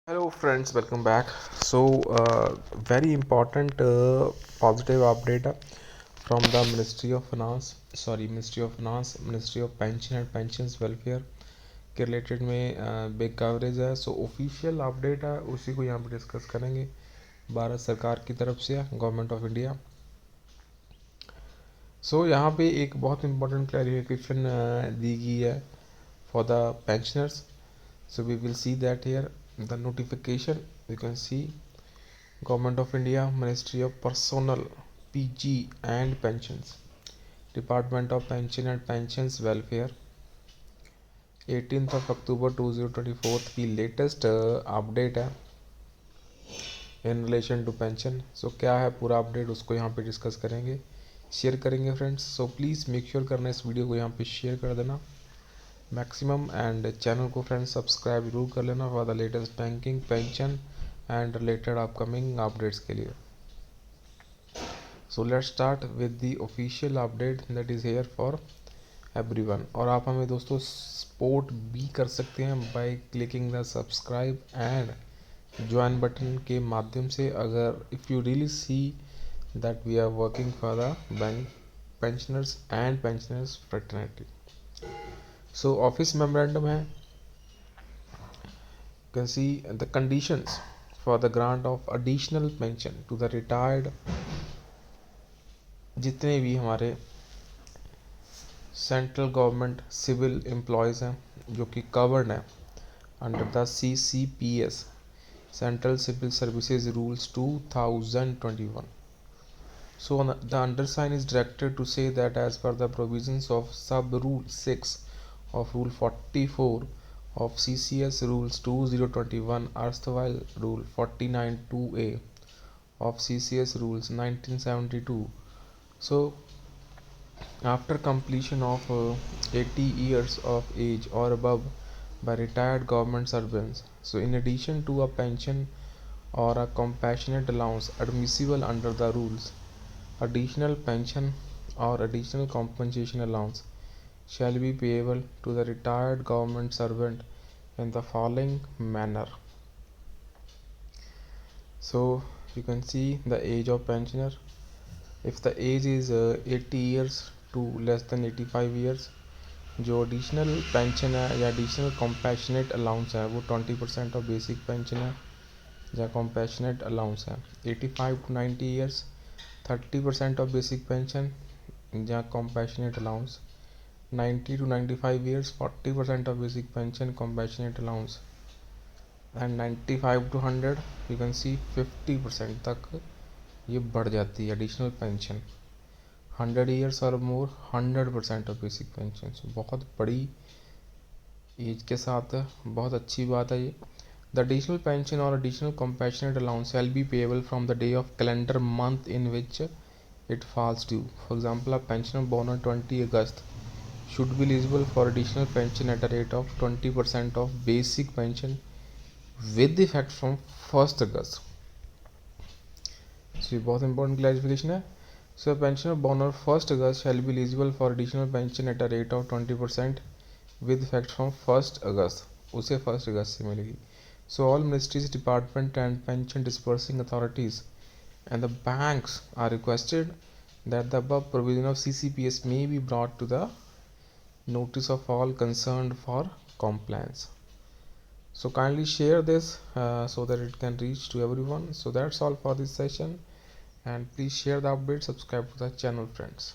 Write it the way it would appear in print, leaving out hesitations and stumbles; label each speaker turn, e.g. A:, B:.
A: Hello friends, welcome back. Very important positive update from the Ministry of Pension and Pensions Welfare के related में big coverage है. सो official update है, उसी को यहाँ पे डिस्कस करेंगे भारत सरकार की तरफ से, गवर्नमेंट ऑफ इंडिया. यहाँ पे एक बहुत इंपॉर्टेंट क्लैरिफिकेशन दी गई है for the pensioners. So we will see that here the notification. You can see Government of India, Ministry of Personnel, PG and Pensions, Department of Pension and Pensions Welfare, 18th of October 2024 की latest update है in relation to pension. क्या है पूरा update, उसको यहाँ पे discuss करेंगे, share करेंगे फ्रेंड्स. प्लीज़ मेक श्योर करना इस वीडियो को यहाँ पे शेयर कर देना मैक्सिमम, एंड चैनल को फ्रेंड्स सब्सक्राइब जरूर कर लेना for the latest banking, pension and related upcoming updates के लिए. Let's start with the official update that is here for everyone. और आप हमें दोस्तों सपोर्ट भी कर सकते हैं by clicking the subscribe and join button के माध्यम से, अगर if you really see that we are working for the bank pensioners and pensioners fraternity. Office memorandum है. You can see the conditions for the grant of additional pension to the retired, जितने भी हमारे central government civil employees हैं जो कि covered हैं under the CCPS, central civil services rules 2021. The undersigned is directed to say that as per the provisions of sub rule 6 of rule 44 of CCS rules 2021 erstwhile rule 49(2)(a) of CCS rules 1972. After completion of 80 years of age or above by retired government servants, in addition to a pension or a compassionate allowance admissible under the rules, additional pension or additional compensation allowance shall be payable to the retired government servant in the following manner. You can see the age of pensioner. If the age is 80 years to less than 85 years, जो additional pension है या additional compassionate allowance है वो 20% of basic pension है या compassionate allowance है. 85 to 90 years 30% of basic pension या compassionate allowance. 90 to 95 years 40% of basic pension compassionate allowance. And 95 to 100 you can see 50% तक ये बढ़ जाती है एडिशनल पेंशन. 100 ईयर्स और मोर 100% ऑफ बेसिक पेंशन. बहुत बड़ी एज के साथ बहुत अच्छी बात है ये. द एडिशनल पेंशन और additional compassionate allowance shall be payable from the day of calendar month in which it falls due. For example, a pensioner born on 20 August should be eligible for additional pension at a rate of 20% of basic pension with effect from 1st August. ये बहुत important clarification है. A pensioner born on 1st August shall be eligible for additional pension at a rate of 20% with effect from 1st August. उसे 1st August से मिलेगी. All ministries, department and pension disbursing authorities and the banks are requested that the above provision of CCPS may be brought to the notice of all concerned for compliance. Kindly share this so that it can reach to everyone. That's all for this session, and please share the update, subscribe to the channel friends.